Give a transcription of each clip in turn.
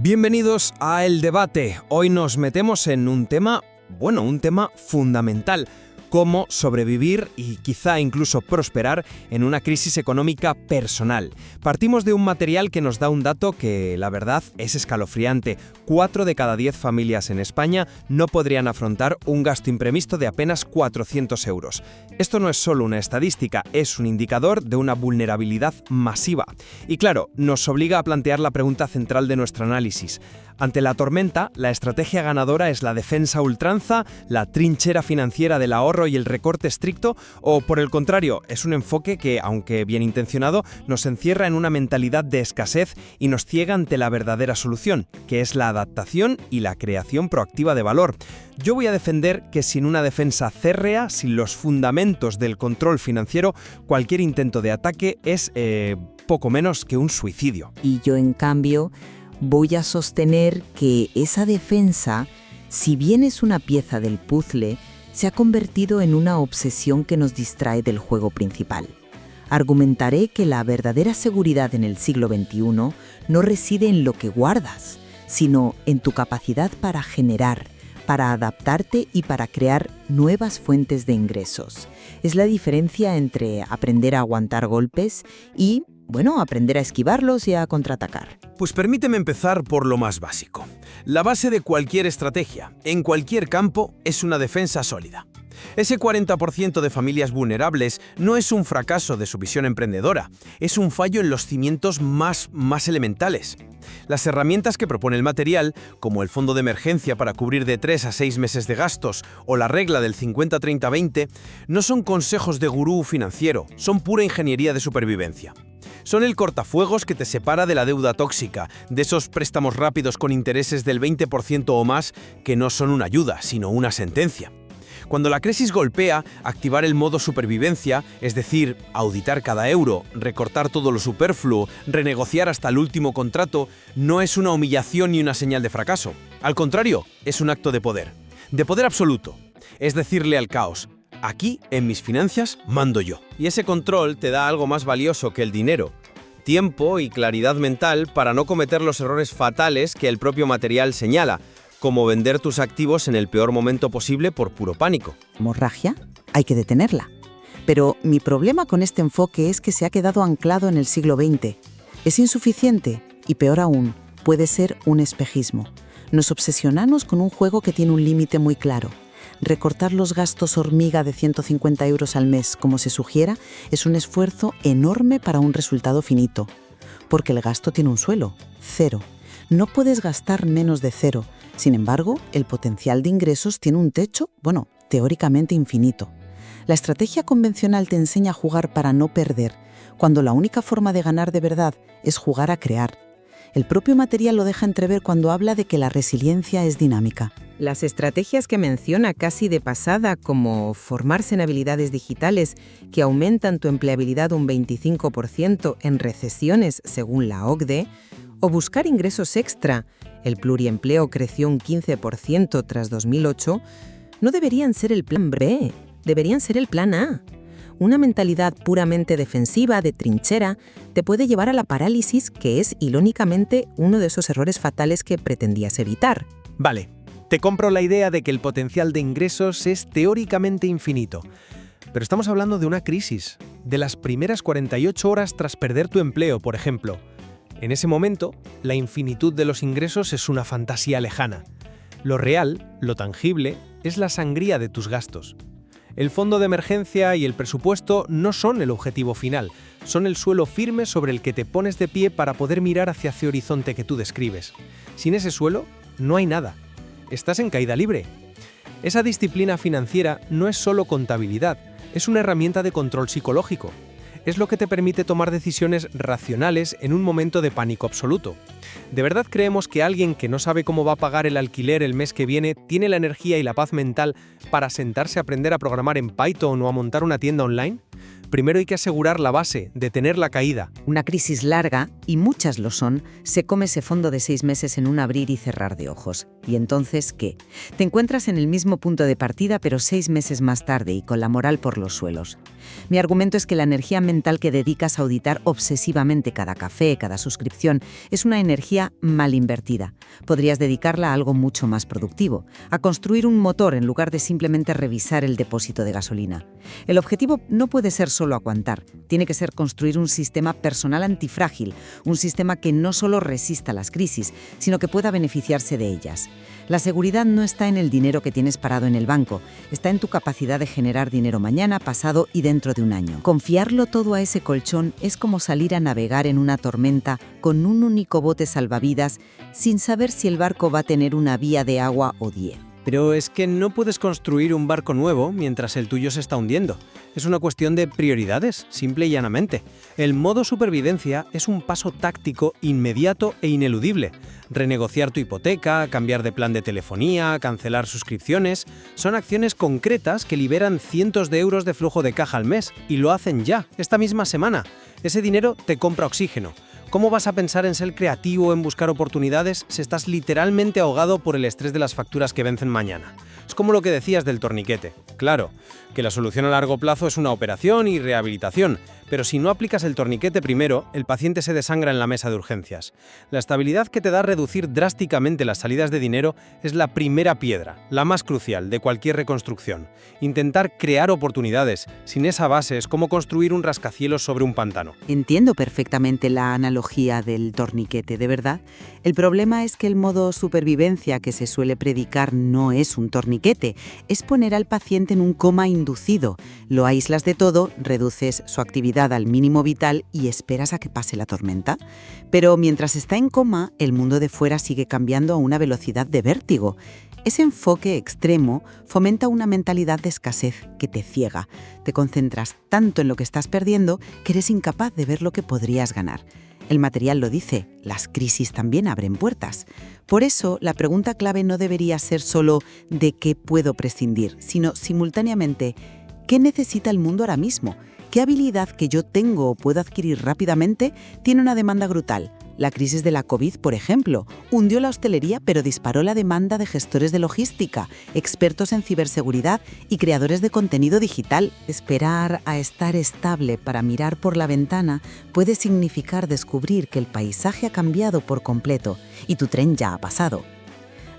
Bienvenidos a El Debate. Hoy nos metemos en un tema fundamental. Cómo sobrevivir y quizá incluso prosperar en una crisis económica personal. Partimos de un material que nos da un dato que, la verdad, es escalofriante. 4 de cada 10 familias en España no podrían afrontar un gasto imprevisto de apenas 400 euros. Esto no es solo una estadística, es un indicador de una vulnerabilidad masiva. Y claro, nos obliga a plantear la pregunta central de nuestro análisis. Ante la tormenta, la estrategia ganadora es la defensa a ultranza, la trinchera financiera del ahorro y el recorte estricto, o por el contrario, es un enfoque que, aunque bien intencionado, nos encierra en una mentalidad de escasez y nos ciega ante la verdadera solución, que es la adaptación y la creación proactiva de valor. Yo voy a defender que sin una defensa férrea, sin los fundamentos del control financiero, cualquier intento de ataque es poco menos que un suicidio. Y yo, en cambio, voy a sostener que esa defensa, si bien es una pieza del puzzle, se ha convertido en una obsesión que nos distrae del juego principal. Argumentaré que la verdadera seguridad en el siglo XXI no reside en lo que guardas, sino en tu capacidad para generar, para adaptarte y para crear nuevas fuentes de ingresos. Es la diferencia entre aprender a aguantar golpes y aprender a esquivarlos y a contraatacar. Pues permíteme empezar por lo más básico. La base de cualquier estrategia, en cualquier campo, es una defensa sólida. Ese 40% de familias vulnerables no es un fracaso de su visión emprendedora, es un fallo en los cimientos más elementales. Las herramientas que propone el material, como el fondo de emergencia para cubrir de 3 a 6 meses de gastos o la regla del 50-30-20, no son consejos de gurú financiero, son pura ingeniería de supervivencia. Son el cortafuegos que te separa de la deuda tóxica, de esos préstamos rápidos con intereses del 20% o más que no son una ayuda, sino una sentencia. Cuando la crisis golpea, activar el modo supervivencia, es decir, auditar cada euro, recortar todo lo superfluo, renegociar hasta el último contrato, no es una humillación ni una señal de fracaso. Al contrario, es un acto de poder absoluto. Es decirle al caos: aquí, en mis finanzas, mando yo. Y ese control te da algo más valioso que el dinero: tiempo y claridad mental para no cometer los errores fatales que el propio material señala, como vender tus activos en el peor momento posible por puro pánico. Hemorragia, hay que detenerla. Pero mi problema con este enfoque es que se ha quedado anclado en el siglo XX. Es insuficiente y, peor aún, puede ser un espejismo. Nos obsesionamos con un juego que tiene un límite muy claro. Recortar los gastos hormiga de 150 euros al mes, como se sugiera, es un esfuerzo enorme para un resultado finito. Porque el gasto tiene un suelo, 0. No puedes gastar menos de 0. Sin embargo, el potencial de ingresos tiene un techo, teóricamente infinito. La estrategia convencional te enseña a jugar para no perder, cuando la única forma de ganar de verdad es jugar a crear. El propio material lo deja entrever cuando habla de que la resiliencia es dinámica. Las estrategias que menciona casi de pasada, como formarse en habilidades digitales que aumentan tu empleabilidad un 25% en recesiones según la OCDE, o buscar ingresos extra, el pluriempleo creció un 15% tras 2008, no deberían ser el plan B, deberían ser el plan A. Una mentalidad puramente defensiva, de trinchera, te puede llevar a la parálisis, que es, irónicamente, uno de esos errores fatales que pretendías evitar. Vale, te compro la idea de que el potencial de ingresos es teóricamente infinito. Pero estamos hablando de una crisis, de las primeras 48 horas tras perder tu empleo, por ejemplo. En ese momento, la infinitud de los ingresos es una fantasía lejana. Lo real, lo tangible, es la sangría de tus gastos. El fondo de emergencia y el presupuesto no son el objetivo final, son el suelo firme sobre el que te pones de pie para poder mirar hacia ese horizonte que tú describes. Sin ese suelo, no hay nada. Estás en caída libre. Esa disciplina financiera no es solo contabilidad, es una herramienta de control psicológico. Es lo que te permite tomar decisiones racionales en un momento de pánico absoluto. ¿De verdad creemos que alguien que no sabe cómo va a pagar el alquiler el mes que viene tiene la energía y la paz mental para sentarse a aprender a programar en Python o a montar una tienda online? Primero hay que asegurar la base, detener la caída. Una crisis larga, y muchas lo son, se come ese fondo de 6 meses en un abrir y cerrar de ojos. ¿Y entonces qué? Te encuentras en el mismo punto de partida, pero 6 meses más tarde y con la moral por los suelos. Mi argumento es que la energía mental que dedicas a auditar obsesivamente cada café, cada suscripción, es una energía mal invertida. Podrías dedicarla a algo mucho más productivo, a construir un motor en lugar de simplemente revisar el depósito de gasolina. El objetivo no puede ser solo aguantar, tiene que ser construir un sistema personal antifrágil, un sistema que no solo resista las crisis, sino que pueda beneficiarse de ellas. La seguridad no está en el dinero que tienes parado en el banco, está en tu capacidad de generar dinero mañana, pasado y dentro de un año. Confiarlo todo a ese colchón es como salir a navegar en una tormenta con un único bote salvavidas sin saber si el barco va a tener una vía de agua o 10. Pero es que no puedes construir un barco nuevo mientras el tuyo se está hundiendo. Es una cuestión de prioridades, simple y llanamente. El modo supervivencia es un paso táctico inmediato e ineludible. Renegociar tu hipoteca, cambiar de plan de telefonía, cancelar suscripciones, son acciones concretas que liberan cientos de euros de flujo de caja al mes, y lo hacen ya, esta misma semana. Ese dinero te compra oxígeno. ¿Cómo vas a pensar en ser creativo o en buscar oportunidades si estás literalmente ahogado por el estrés de las facturas que vencen mañana? Es como lo que decías del torniquete. Claro, que la solución a largo plazo es una operación y rehabilitación, pero si no aplicas el torniquete primero, el paciente se desangra en la mesa de urgencias. La estabilidad que te da reducir drásticamente las salidas de dinero es la primera piedra, la más crucial de cualquier reconstrucción. Intentar crear oportunidades. Sin esa base es como construir un rascacielos sobre un pantano. Entiendo perfectamente la analogía del torniquete, de verdad. El problema es que el modo supervivencia que se suele predicar no es un torniquete, es poner al paciente en un coma inducido. Lo aíslas de todo, reduces su actividad al mínimo vital y esperas a que pase la tormenta. Pero mientras está en coma, el mundo de fuera sigue cambiando a una velocidad de vértigo. Ese enfoque extremo fomenta una mentalidad de escasez que te ciega. Te concentras tanto en lo que estás perdiendo que eres incapaz de ver lo que podrías ganar. El material lo dice, las crisis también abren puertas. Por eso, la pregunta clave no debería ser solo ¿de qué puedo prescindir?, sino simultáneamente ¿qué necesita el mundo ahora mismo? ¿Qué habilidad que yo tengo o puedo adquirir rápidamente tiene una demanda brutal? La crisis de la COVID, por ejemplo, hundió la hostelería pero disparó la demanda de gestores de logística, expertos en ciberseguridad y creadores de contenido digital. Esperar a estar estable para mirar por la ventana puede significar descubrir que el paisaje ha cambiado por completo y tu tren ya ha pasado.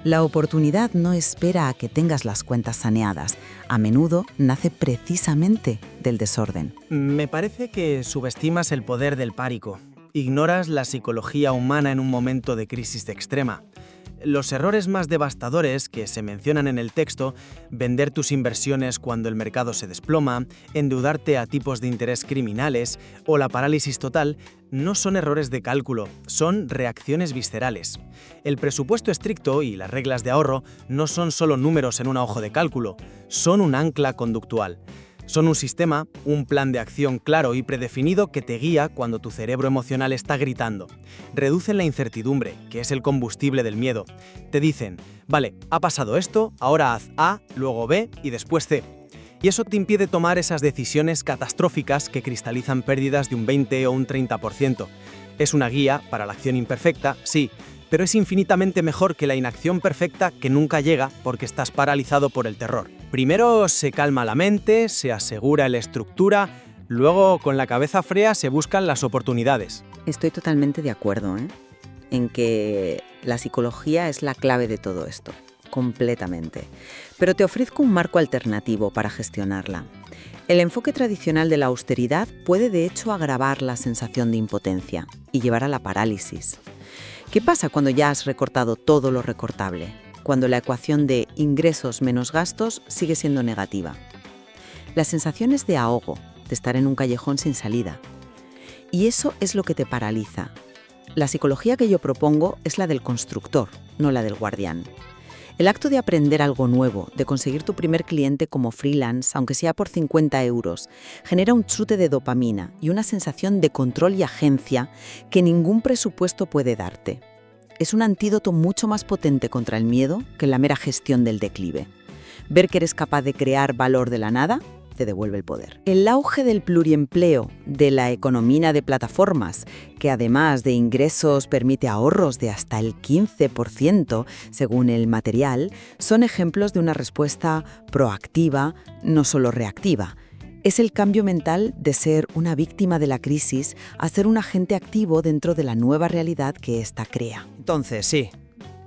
La oportunidad no espera a que tengas las cuentas saneadas. A menudo nace precisamente del desorden. Me parece que subestimas el poder del pánico. Ignoras la psicología humana en un momento de crisis extrema. Los errores más devastadores que se mencionan en el texto, vender tus inversiones cuando el mercado se desploma, endeudarte a tipos de interés criminales o la parálisis total, no son errores de cálculo, son reacciones viscerales. El presupuesto estricto y las reglas de ahorro no son solo números en una hoja de cálculo, son un ancla conductual. Son un sistema, un plan de acción claro y predefinido que te guía cuando tu cerebro emocional está gritando. Reducen la incertidumbre, que es el combustible del miedo. Te dicen, vale, ha pasado esto, ahora haz A, luego B y después C. Y eso te impide tomar esas decisiones catastróficas que cristalizan pérdidas de un 20 o un 30%. Es una guía para la acción imperfecta, sí, pero es infinitamente mejor que la inacción perfecta que nunca llega porque estás paralizado por el terror. Primero se calma la mente, se asegura la estructura, luego con la cabeza fría se buscan las oportunidades. Estoy totalmente de acuerdo, en que la psicología es la clave de todo esto, completamente. Pero te ofrezco un marco alternativo para gestionarla. El enfoque tradicional de la austeridad puede de hecho agravar la sensación de impotencia y llevar a la parálisis. ¿Qué pasa cuando ya has recortado todo lo recortable? Cuando la ecuación de ingresos menos gastos sigue siendo negativa. Las sensaciones de ahogo, de estar en un callejón sin salida. Y eso es lo que te paraliza. La psicología que yo propongo es la del constructor, no la del guardián. El acto de aprender algo nuevo, de conseguir tu primer cliente como freelance, aunque sea por 50 euros, genera un chute de dopamina y una sensación de control y agencia que ningún presupuesto puede darte. Es un antídoto mucho más potente contra el miedo que la mera gestión del declive. Ver que eres capaz de crear valor de la nada te devuelve el poder. El auge del pluriempleo, de la economía de plataformas, que además de ingresos permite ahorros de hasta el 15%, según el material, son ejemplos de una respuesta proactiva, no solo reactiva. Es el cambio mental de ser una víctima de la crisis a ser un agente activo dentro de la nueva realidad que ésta crea. Entonces, sí,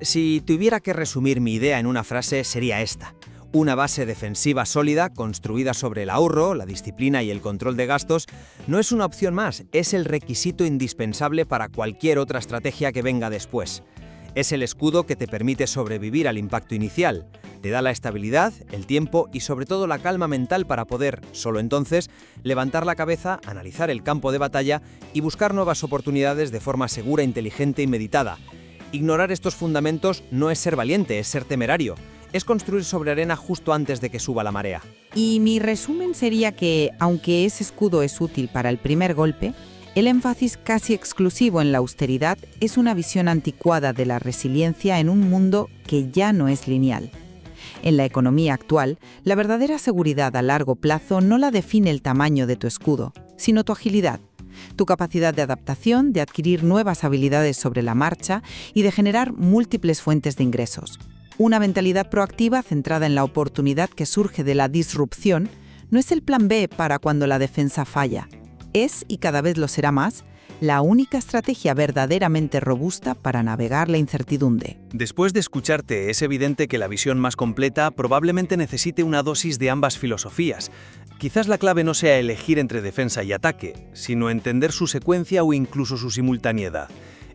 si tuviera que resumir mi idea en una frase, sería esta. Una base defensiva sólida, construida sobre el ahorro, la disciplina y el control de gastos, no es una opción más, es el requisito indispensable para cualquier otra estrategia que venga después. Es el escudo que te permite sobrevivir al impacto inicial. Te da la estabilidad, el tiempo y sobre todo la calma mental para poder, solo entonces, levantar la cabeza, analizar el campo de batalla y buscar nuevas oportunidades de forma segura, inteligente y meditada. Ignorar estos fundamentos no es ser valiente, es ser temerario. Es construir sobre arena justo antes de que suba la marea. Y mi resumen sería que, aunque ese escudo es útil para el primer golpe, el énfasis casi exclusivo en la austeridad es una visión anticuada de la resiliencia en un mundo que ya no es lineal. En la economía actual, la verdadera seguridad a largo plazo no la define el tamaño de tu escudo, sino tu agilidad, tu capacidad de adaptación, de adquirir nuevas habilidades sobre la marcha y de generar múltiples fuentes de ingresos. Una mentalidad proactiva centrada en la oportunidad que surge de la disrupción no es el plan B para cuando la defensa falla. Es, y cada vez lo será más, la única estrategia verdaderamente robusta para navegar la incertidumbre. Después de escucharte, es evidente que la visión más completa probablemente necesite una dosis de ambas filosofías. Quizás la clave no sea elegir entre defensa y ataque, sino entender su secuencia o incluso su simultaneidad.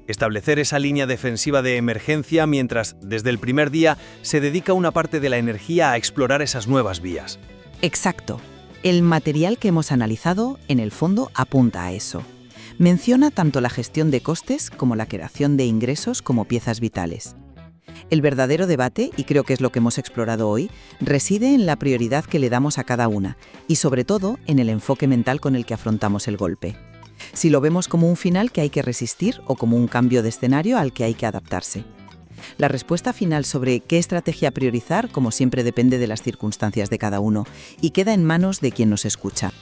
Establecer esa línea defensiva de emergencia mientras, desde el primer día, se dedica una parte de la energía a explorar esas nuevas vías. Exacto. El material que hemos analizado, en el fondo, apunta a eso. Menciona tanto la gestión de costes como la creación de ingresos como piezas vitales. El verdadero debate, y creo que es lo que hemos explorado hoy, reside en la prioridad que le damos a cada una y, sobre todo, en el enfoque mental con el que afrontamos el golpe. Si lo vemos como un final que hay que resistir o como un cambio de escenario al que hay que adaptarse. La respuesta final sobre qué estrategia priorizar, como siempre, depende de las circunstancias de cada uno y queda en manos de quien nos escucha.